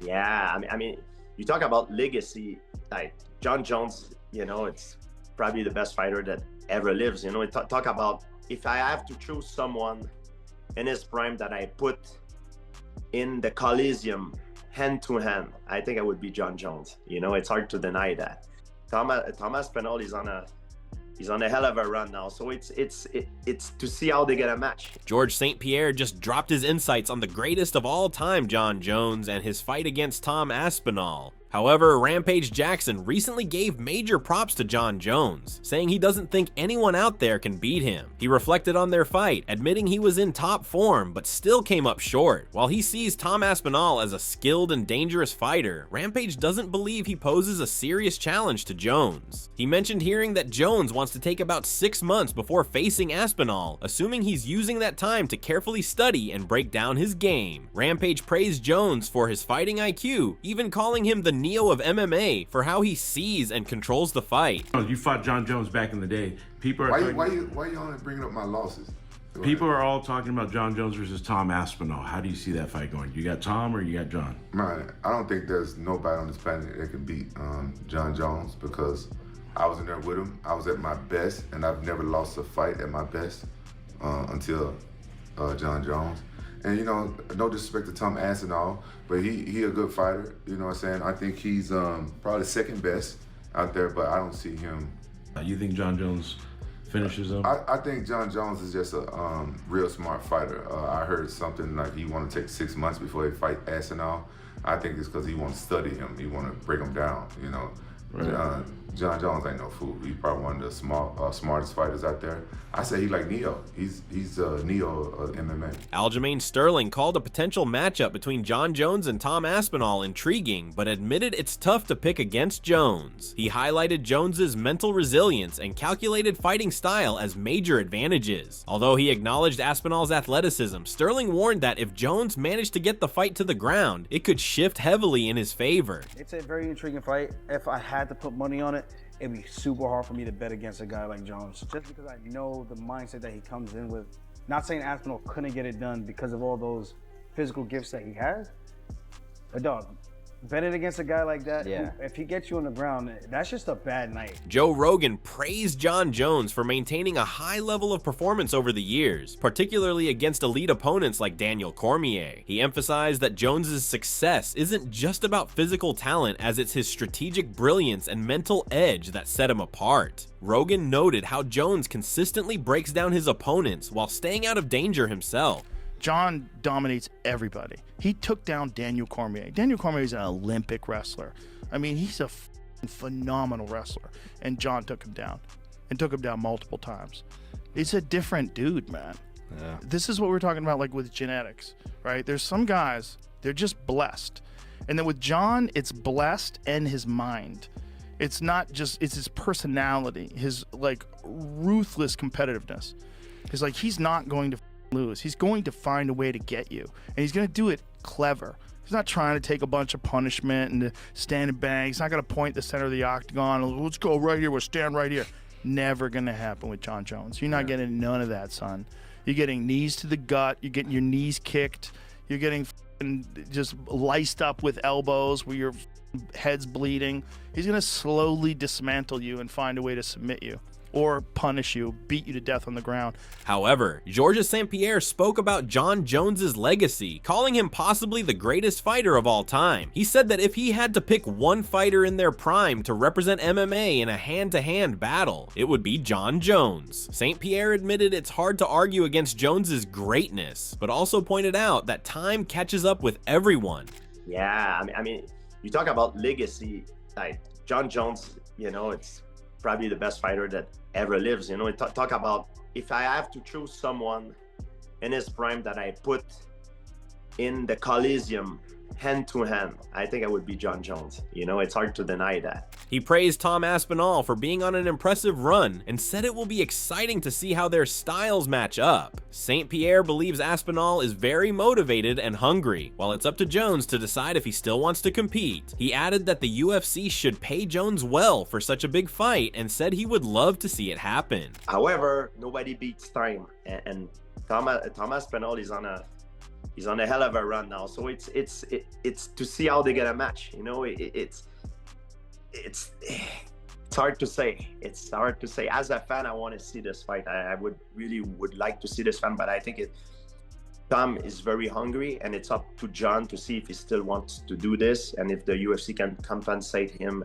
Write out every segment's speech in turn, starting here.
Yeah, you talk about legacy, like John Jones. It's probably the best fighter that ever lives. Talk about if I have to choose someone in his prime that I put in the Coliseum hand to hand, I think it would be John Jones. It's hard to deny that. Thomas Aspinall is on a hell of a run now, so it's to see how they get a match. Georges St. Pierre just dropped his insights on the greatest of all time, John Jones, and his fight against Tom Aspinall. However, Rampage Jackson recently gave major props to John Jones, saying he doesn't think anyone out there can beat him. He reflected on their fight, admitting he was in top form, but still came up short. While he sees Tom Aspinall as a skilled and dangerous fighter, Rampage doesn't believe he poses a serious challenge to Jones. He mentioned hearing that Jones wants to take about 6 months before facing Aspinall, assuming he's using that time to carefully study and break down his game. Rampage praised Jones for his fighting IQ, even calling him the Neo of MMA for how he sees and controls the fight. You fought John Jones back in the day. People are why you only bringing up my losses? People are all talking about John Jones versus Tom Aspinall. How do you see that fight going? You got Tom or you got John? Man, I don't think there's nobody on this planet that can beat John Jones, because I was in there with him. I was at my best, and I've never lost a fight at my best until John Jones. And no disrespect to Tom Aspinall, but he a good fighter. You know what I'm saying? I think he's probably second best out there, but I don't see him. You think John Jones finishes him? I think John Jones is just a real smart fighter. I heard something like he want to take 6 months before he fight Aspinall. I think it's because he want to study him. He want to break him down. Right. John Jones ain't no fool. He's probably one of the smartest fighters out there. I say he like Neo. He's Neo of MMA. Aljamain Sterling called a potential matchup between John Jones and Tom Aspinall intriguing, but admitted it's tough to pick against Jones. He highlighted Jones's mental resilience and calculated fighting style as major advantages. Although he acknowledged Aspinall's athleticism, Sterling warned that if Jones managed to get the fight to the ground, it could shift heavily in his favor. It's a very intriguing fight. If I had to put money on it, it'd be super hard for me to bet against a guy like Jones, just because I know the mindset that he comes in with. Not saying Aspinall couldn't get it done because of all those physical gifts that he has, but dog, betting against a guy like that, yeah, if he gets you on the ground, that's just a bad night. Joe Rogan praised John Jones for maintaining a high level of performance over the years, particularly against elite opponents like Daniel Cormier. He emphasized that Jones's success isn't just about physical talent, as it's his strategic brilliance and mental edge that set him apart. Rogan noted how Jones consistently breaks down his opponents while staying out of danger himself. John dominates everybody. He took down Daniel Cormier. Daniel Cormier is an Olympic wrestler. I mean, he's a phenomenal wrestler. And John took him down, and took him down multiple times. It's a different dude, man. Yeah. This is what we're talking about, like with genetics, right? There's some guys, they're just blessed. And then with John, it's blessed and his mind. It's not just, it's his personality, his like ruthless competitiveness. It's like, he's not going to lose. He's going to find a way to get you, and he's going to do it clever. He's not trying to take a bunch of punishment and stand and bang. He's not going to point the center of the octagon and let's go right here, we'll stand right here. Never going to happen with John Jones. You're not getting none of that, son. You're getting knees to the gut. You're getting your knees kicked. You're getting just laced up with elbows where your head's bleeding. He's going to slowly dismantle you and find a way to submit you, or punish you, beat you to death on the ground. However, Georges St. Pierre spoke about John Jones's legacy, calling him possibly the greatest fighter of all time. He said that if he had to pick one fighter in their prime to represent MMA in a hand-to-hand battle, it would be John Jones. St. Pierre admitted it's hard to argue against Jones's greatness, but also pointed out that time catches up with everyone. Yeah, you talk about legacy, like John Jones, it's probably the best fighter that ever lives. Talk about if I have to choose someone in his prime that I put in the Coliseum hand to hand, I think it would be John Jones. It's hard to deny that. He praised Tom Aspinall for being on an impressive run and said it will be exciting to see how their styles match up. St. Pierre believes Aspinall is very motivated and hungry, while it's up to Jones to decide if he still wants to compete. He added that the UFC should pay Jones well for such a big fight and said he would love to see it happen. However, nobody beats time, and Tom Aspinall is on he's on a hell of a run now. So it's to see how they get a match. You know, it's hard to say. It's hard to say. As a fan, I want to see this fight. I would like to see this fight, but I think Tom is very hungry, and it's up to John to see if he still wants to do this and if the UFC can compensate him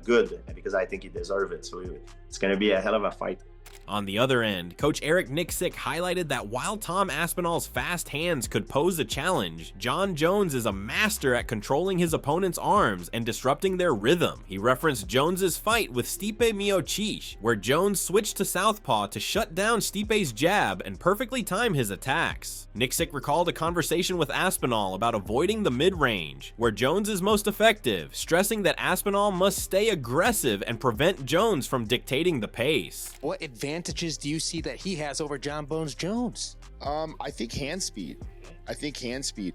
good, because I think he deserves it. So it's going to be a hell of a fight. On the other end, Coach Eric Nixick highlighted that while Tom Aspinall's fast hands could pose a challenge, Jon Jones is a master at controlling his opponent's arms and disrupting their rhythm. He referenced Jones's fight with Stipe Miocic, where Jones switched to southpaw to shut down Stipe's jab and perfectly time his attacks. Nixick recalled a conversation with Aspinall about avoiding the mid-range, where Jones is most effective, stressing that Aspinall must stay aggressive and prevent Jones from dictating the pace. What advantages do you see that he has over Jon Bones Jones? I think hand speed.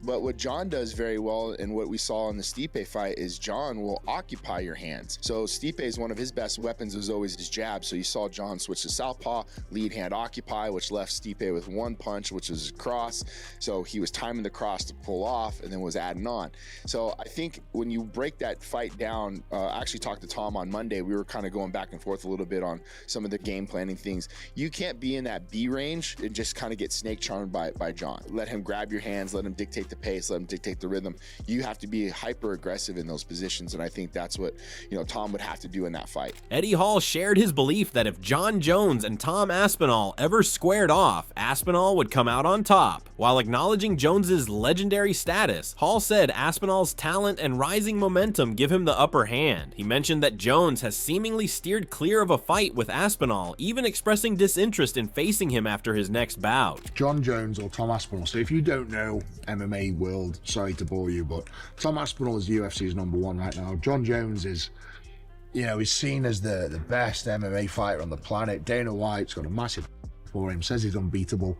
But what Jon does very well, and what we saw in the Stipe fight, is Jon will occupy your hands. So Stipe is one of his best weapons is always his jab. So you saw Jon switch to southpaw, lead hand occupy, which left Stipe with one punch, which was cross. So he was timing the cross to pull off and then was adding on. So I think when you break that fight down, I actually talked to Tom on Monday. We were kind of going back and forth a little bit on some of the game planning things. You can't be in that B range and just kind of get snake charmed by Jon. Let him grab your hands, let him dictate the pace, let him dictate the rhythm. You have to be hyper aggressive in those positions, and I think that's what Tom would have to do in that fight. Eddie Hall shared his belief that if Jon Jones and Tom Aspinall ever squared off, Aspinall would come out on top. While acknowledging Jones's legendary status, Hall said Aspinall's talent and rising momentum give him the upper hand. He mentioned that Jones has seemingly steered clear of a fight with Aspinall, even expressing disinterest in facing him after his next bout. Jon Jones or Tom Aspinall. So if you don't know MMA world, sorry to bore you, but Tom Aspinall is UFC's #1 right now. Jon Jones is, he's seen as the best MMA fighter on the planet. Dana White's got a massive for him, says he's unbeatable.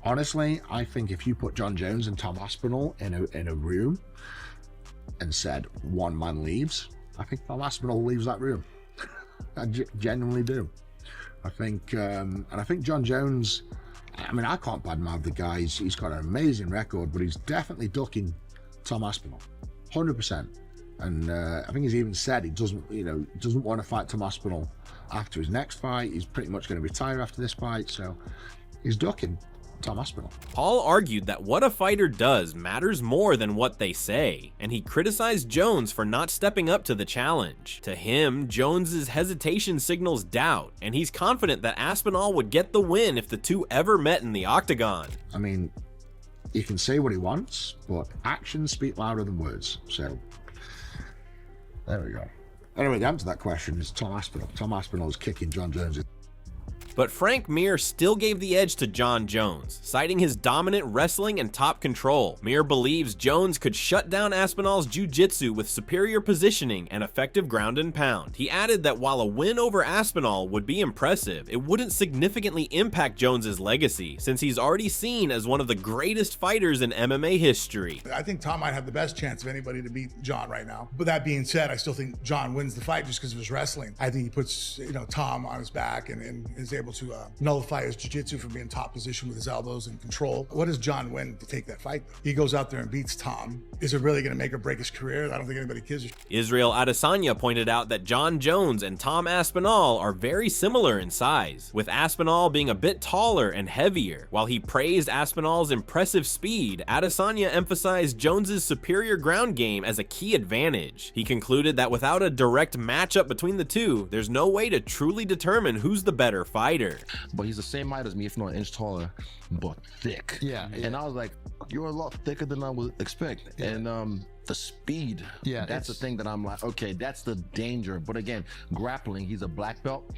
Honestly, I think if you put Jon Jones and Tom Aspinall in a room and said one man leaves, I think Tom Aspinall leaves that room. I genuinely do. I think Jon Jones, I can't badmouth the guy. He's got an amazing record, but he's definitely ducking Tom Aspinall, 100%. And I think he's even said he doesn't want to fight Tom Aspinall after his next fight. He's pretty much going to retire after this fight, so he's ducking Tom Aspinall. Paul argued that what a fighter does matters more than what they say, and he criticized Jones for not stepping up to the challenge. To him, Jones's hesitation signals doubt, and he's confident that Aspinall would get the win if the two ever met in the octagon. He can say what he wants, but actions speak louder than words. So, there we go. Anyway, the answer to that question is Tom Aspinall. Tom Aspinall is kicking Jon Jones. But Frank Mir still gave the edge to Jon Jones, citing his dominant wrestling and top control. Mir believes Jones could shut down Aspinall's jiu-jitsu with superior positioning and effective ground and pound. He added that while a win over Aspinall would be impressive, it wouldn't significantly impact Jones's legacy, since he's already seen as one of the greatest fighters in MMA history. I think Tom might have the best chance of anybody to beat Jon right now. But that being said, I still think Jon wins the fight just because of his wrestling. I think he puts Tom on his back and is able to nullify his jiu-jitsu from being top position with his elbows and control. What does Jon win to take that fight? He goes out there and beats Tom. Is it really going to make or break his career? I don't think anybody cares. Israel Adesanya pointed out that Jon Jones and Tom Aspinall are very similar in size, with Aspinall being a bit taller and heavier. While he praised Aspinall's impressive speed, Adesanya emphasized Jones's superior ground game as a key advantage. He concluded that without a direct matchup between the two, there's no way to truly determine who's the better fighter. But he's the same height as me, if not an inch taller, but thick. Yeah. And I was like, you're a lot thicker than I would expect. Yeah. And the speed, that's the thing that I'm like, okay, that's the danger. But again, grappling, he's a black belt,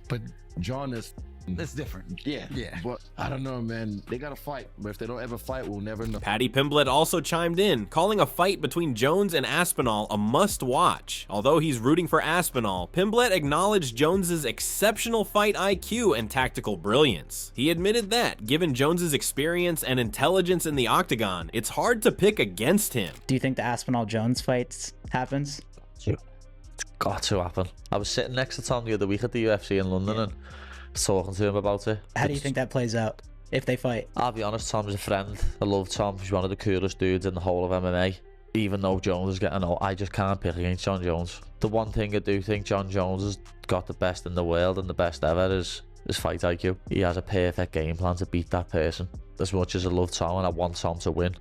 but Jon is... It's different. Yeah. But I don't know, man. They gotta fight. But if they don't ever fight, we'll never know. Paddy Pimblett also chimed in, calling a fight between Jones and Aspinall a must-watch. Although he's rooting for Aspinall, Pimblett acknowledged Jones's exceptional fight IQ and tactical brilliance. He admitted that, given Jones's experience and intelligence in the octagon, it's hard to pick against him. Do you think the Aspinall-Jones fight happens? It's got to happen. I was sitting next to Tom the other week at the UFC in London and talking to him about it. How do you think that plays out? if they fight? I'll be honest, Tom's a friend. I love Tom. He's one of the coolest dudes in the whole of MMA. Even though Jones is getting old, I just can't pick against John Jones. The one thing I do think John Jones has got the best in the world and the best ever is his fight IQ. He has a perfect game plan to beat that person. As much as I love Tom and I want Tom to win,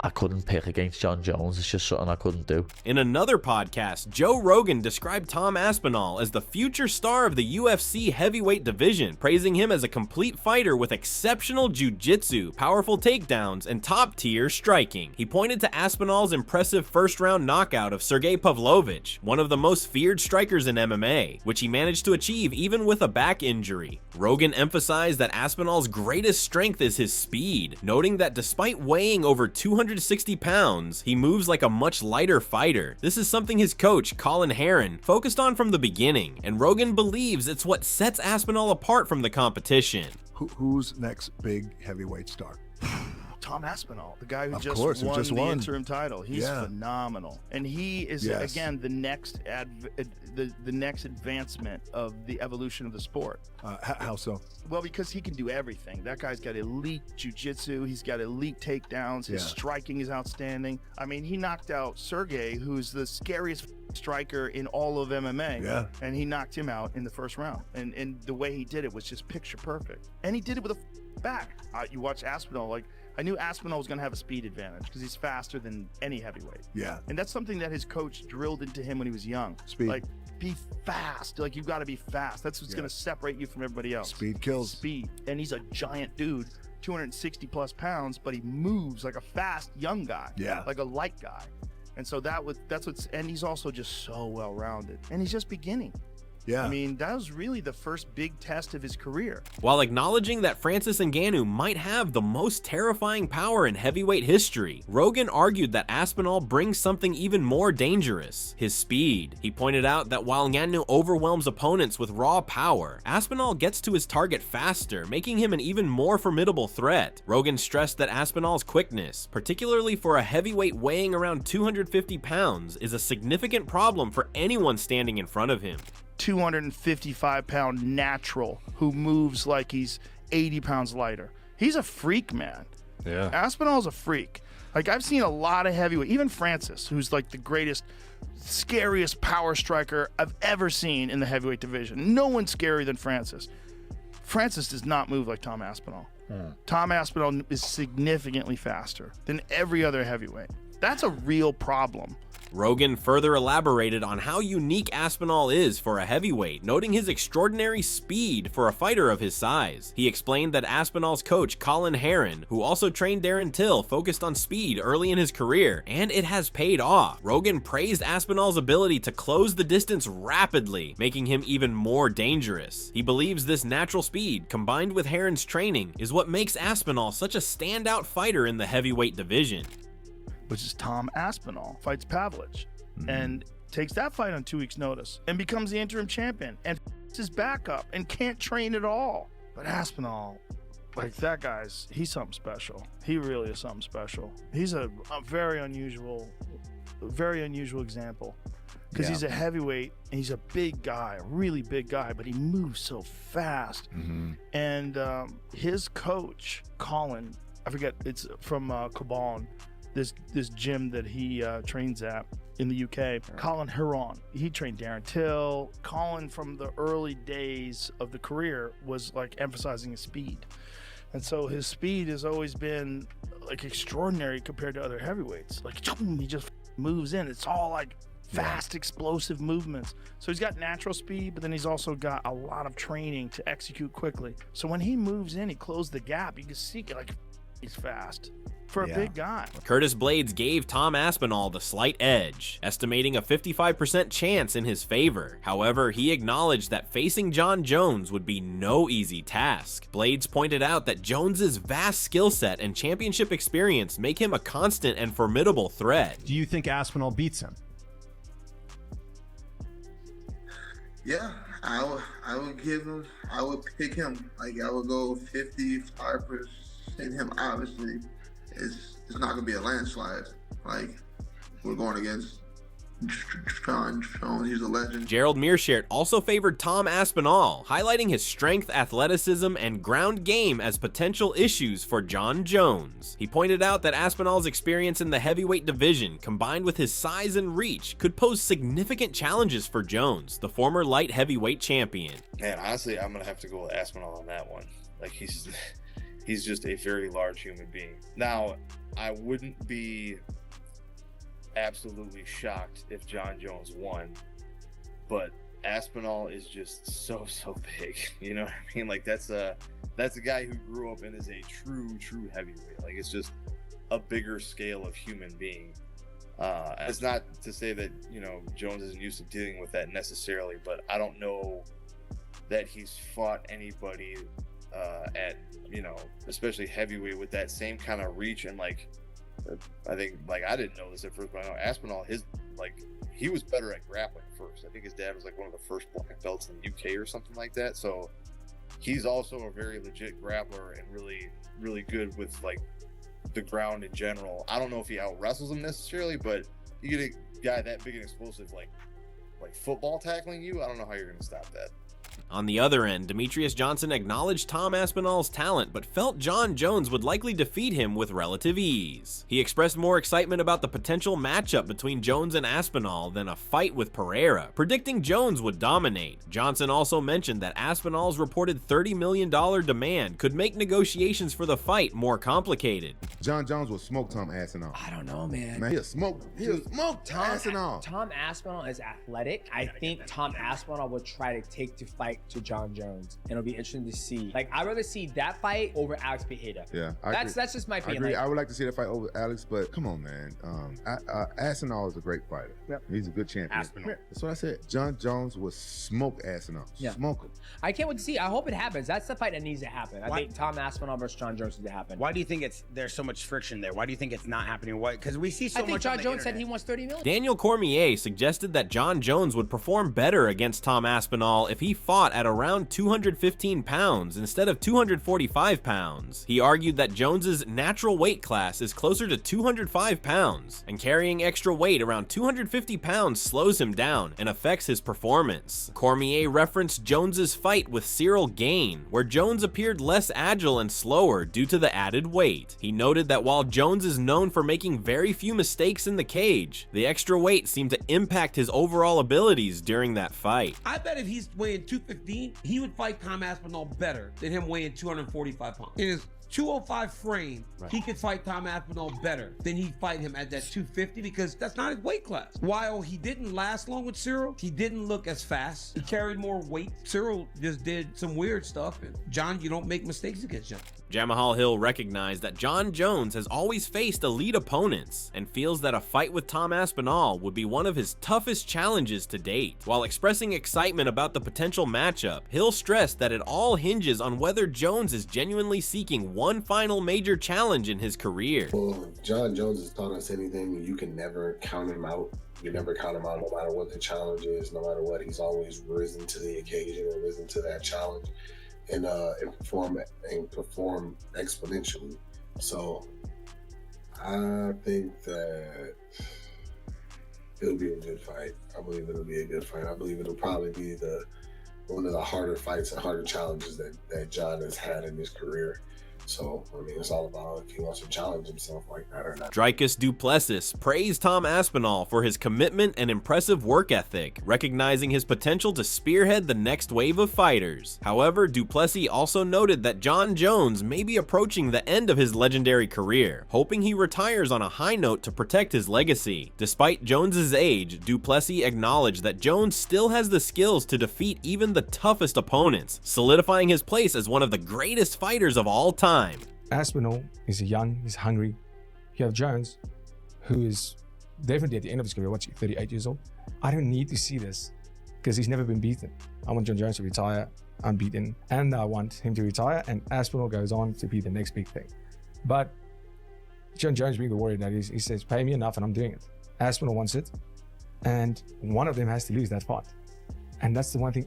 I couldn't pick against John Jones. It's just something I couldn't do. In another podcast, Joe Rogan described Tom Aspinall as the future star of the UFC heavyweight division, praising him as a complete fighter with exceptional jiu-jitsu, powerful takedowns, and top-tier striking. He pointed to Aspinall's impressive first-round knockout of Sergey Pavlovich, one of the most feared strikers in MMA, which he managed to achieve even with a back injury. Rogan emphasized that Aspinall's greatest strength is his speed, noting that despite weighing over 260 pounds, he moves like a much lighter fighter. This is something his coach, Colin Heron, focused on from the beginning, and Rogan believes it's what sets Aspinall apart from the competition. Who's next big heavyweight star? Tom Aspinall, the guy who Of just course, who won just the won. interim title. He's phenomenal, and he is again the next the next advancement of the evolution of the sport. How so? Well, because he can do everything. That guy's got elite jiu-jitsu. He's got elite takedowns. His striking is outstanding. I mean, he knocked out Sergey, who's the scariest striker in all of MMA. Yeah. And he knocked him out in the first round. And the way he did it was just picture perfect. And he did it with a back. You watch Aspinall, like, I knew Aspinall was going to have a speed advantage because he's faster than any heavyweight. Yeah. And that's something that his coach drilled into him when he was young. Speed. Like, be fast. Like, you've got to be fast. That's what's going to separate you from everybody else. Speed kills. Speed. And he's a giant dude, 260 plus pounds, but he moves like a fast young guy. Yeah. Like a light guy. And so that's what's, and he's also just so well rounded. And he's just beginning. Yeah. I mean, that was really the first big test of his career. While acknowledging that Francis Ngannou might have the most terrifying power in heavyweight history, Rogan argued that Aspinall brings something even more dangerous: his speed. He pointed out that while Ngannou overwhelms opponents with raw power, Aspinall gets to his target faster, making him an even more formidable threat. Rogan stressed that Aspinall's quickness, particularly for a heavyweight weighing around 250 pounds, is a significant problem for anyone standing in front of him. 255-pound natural who moves like he's 80 pounds lighter. He's a freak, man. Yeah. Aspinall's a freak. Like, I've seen a lot of heavyweight, even Francis, who's like the greatest, scariest power striker I've ever seen in the heavyweight division. No one's scarier than Francis. Francis does not move like Tom Aspinall. Tom Aspinall is significantly faster than every other heavyweight. That's a real problem. Rogan further elaborated on how unique Aspinall is for a heavyweight, noting his extraordinary speed for a fighter of his size. He explained that Aspinall's coach, Colin Heron, who also trained Darren Till, focused on speed early in his career, and it has paid off. Rogan praised Aspinall's ability to close the distance rapidly, making him even more dangerous. He believes this natural speed, combined with Heron's training, is what makes Aspinall such a standout fighter in the heavyweight division. Which is Tom Aspinall fights Pavlich and takes that fight on 2 weeks' notice and becomes the interim champion and his backup and can't train at all. But Aspinall, like, that guy's, he's something special. He really is something special. He's a very unusual example because he's a heavyweight and he's a big guy, a really big guy, but he moves so fast. And his coach, Colin, I forget, it's from Cabal, this gym that he trains at in the UK, Colin Heron. He trained Darren Till. Colin, from the early days of the career, was like emphasizing his speed. And so his speed has always been like extraordinary compared to other heavyweights. Like, he just moves in. It's all like fast, explosive movements. So he's got natural speed, but then he's also got a lot of training to execute quickly. So when he moves in, he closes the gap. You can see, like, he's fast for a big guy. Curtis Blades gave Tom Aspinall the slight edge, estimating a 55% chance in his favor. However, he acknowledged that facing John Jones would be no easy task. Blades pointed out that Jones's vast skill set and championship experience make him a constant and formidable threat. Do you think Aspinall beats him? Yeah, I would pick him. Like, I would go 55% him. Obviously, it's not gonna be a landslide. Like, we're going against John Jones, he's a legend. Gerald Meerschaert also favored Tom Aspinall, highlighting his strength, athleticism, and ground game as potential issues for Jon Jones. He pointed out that Aspinall's experience in the heavyweight division, combined with his size and reach, could pose significant challenges for Jones, the former light heavyweight champion. Man, honestly, I'm gonna have to go with Aspinall on that one. Like, he's just a very large human being. Now, I wouldn't be absolutely shocked if Jon Jones won, but Aspinall is just so big. You know what I mean? Like, that's a guy who grew up and is a true heavyweight. Like, it's just a bigger scale of human being. It's not to say that, you know, Jones isn't used to dealing with that necessarily, but I don't know that he's fought anybody at, you know, especially heavyweight with that same kind of reach. And like, I think, like, I didn't know this at first, but I know Aspinall, he was better at grappling first. I think his dad was like one of the first black belts in the UK or something like that. So he's also a very legit grappler and really good with like the ground in general. I don't know if he out wrestles him necessarily, but you get a guy that big and explosive, like football tackling you, I don't know how you're going to stop that. On the other end, Demetrius Johnson acknowledged Tom Aspinall's talent, but felt Jon Jones would likely defeat him with relative ease. He expressed more excitement about the potential matchup between Jones and Aspinall than a fight with Pereira, predicting Jones would dominate. Johnson also mentioned that Aspinall's reported $30 million demand could make negotiations for the fight more complicated. Jon Jones will smoke Tom Aspinall. I don't know, man. Man, he'll smoke Tom Aspinall. Tom Aspinall is athletic. I think Tom Aspinall would try to take the fight to Jon Jones, and it'll be interesting to see. Like, I'd rather see that fight over Alex Pereira. Yeah, that's just my opinion. I agree. I would like to see that fight over Alex, but come on, man. Aspinall is a great fighter. Yep. He's a good champion. Aspinall. That's what I said. Jon Jones will smoke Aspinall. Yeah. Smoke him. I can't wait to see. I hope it happens. That's the fight that needs to happen. I think Tom Aspinall versus Jon Jones needs to happen. Why do you think there's so much friction there? Why do you think it's not happening? Why? Because we see so much. I think Jon Jones said he wants $30 million. Daniel Cormier suggested that Jon Jones would perform better against Tom Aspinall if he fought at around 215 pounds instead of 245 pounds. He argued that Jones's natural weight class is closer to 205 pounds, and carrying extra weight around 250 pounds slows him down and affects his performance. Cormier referenced Jones's fight with Cyril Gane, where Jones appeared less agile and slower due to the added weight. He noted that while Jones is known for making very few mistakes in the cage, the extra weight seemed to impact his overall abilities during that fight. I bet if he's weighing 215, he would fight Tom Aspinall better than him weighing 245 pounds. In his 205 frame, he could fight Tom Aspinall better than he'd fight him at that 250 because that's not his weight class. While he didn't last long with Cyril, he didn't look as fast. He carried more weight. Cyril just did some weird stuff. And Jon, you don't make mistakes against Jon. Jamal Hill recognized that Jon Jones has always faced elite opponents and feels that a fight with Tom Aspinall would be one of his toughest challenges to date. While expressing excitement about the potential matchup, Hill stressed that it all hinges on whether Jones is genuinely seeking one final major challenge in his career. Well, if Jon Jones has taught us anything, you can never count him out. You never count him out no matter what the challenge is, no matter what. He's always risen to the occasion and risen to that challenge. And perform exponentially. So I think that it'll be a good fight. I believe it'll be a good fight. I believe it'll probably be one of the harder fights and harder challenges that Jon has had in his career. So, I mean, it's all about if he wants to challenge himself like that or not. Dricus Du Plessis praised Tom Aspinall for his commitment and impressive work ethic, recognizing his potential to spearhead the next wave of fighters. However, Du Plessis also noted that Jon Jones may be approaching the end of his legendary career, hoping he retires on a high note to protect his legacy. Despite Jones's age, Du Plessis acknowledged that Jones still has the skills to defeat even the toughest opponents, solidifying his place as one of the greatest fighters of all time. Aspinall is young, he's hungry. You have Jones, who is definitely at the end of his career, 38 years old. I don't need to see this because he's never been beaten. I want Jon Jones to retire unbeaten, and I want him to retire, and Aspinall goes on to be the next big thing. But Jon Jones being the warrior that he says, pay me enough and I'm doing it. Aspinall wants it, and one of them has to lose that fight. And that's the one thing,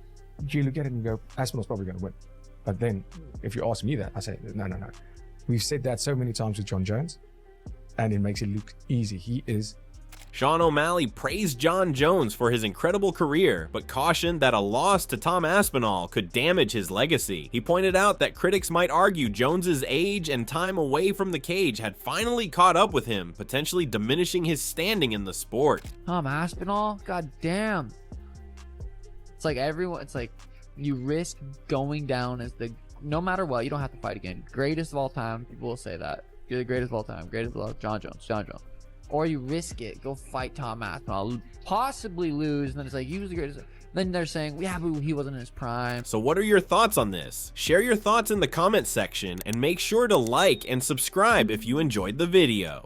you look at it and you go, Aspinall's probably going to win. But then, if you ask me that, I say, no. We've said that so many times with Jon Jones, and it makes it look easy. He is Sean O'Malley praised John Jones for his incredible career, but cautioned that a loss to Tom Aspinall could damage his legacy. He pointed out that critics might argue Jones's age and time away from the cage had finally caught up with him, potentially diminishing his standing in the sport. Tom Aspinall? God damn. It's like everyone, it's like you risk going down as the, no matter what, you don't have to fight again. Greatest of all time, people will say that. You're the greatest of all time, greatest of all, John Jones. Or you risk it, go fight Tom Aspinall, possibly lose, and then it's like, he was the greatest. Then they're saying, yeah, but he wasn't in his prime. So what are your thoughts on this? Share your thoughts in the comment section, and make sure to like and subscribe if you enjoyed the video.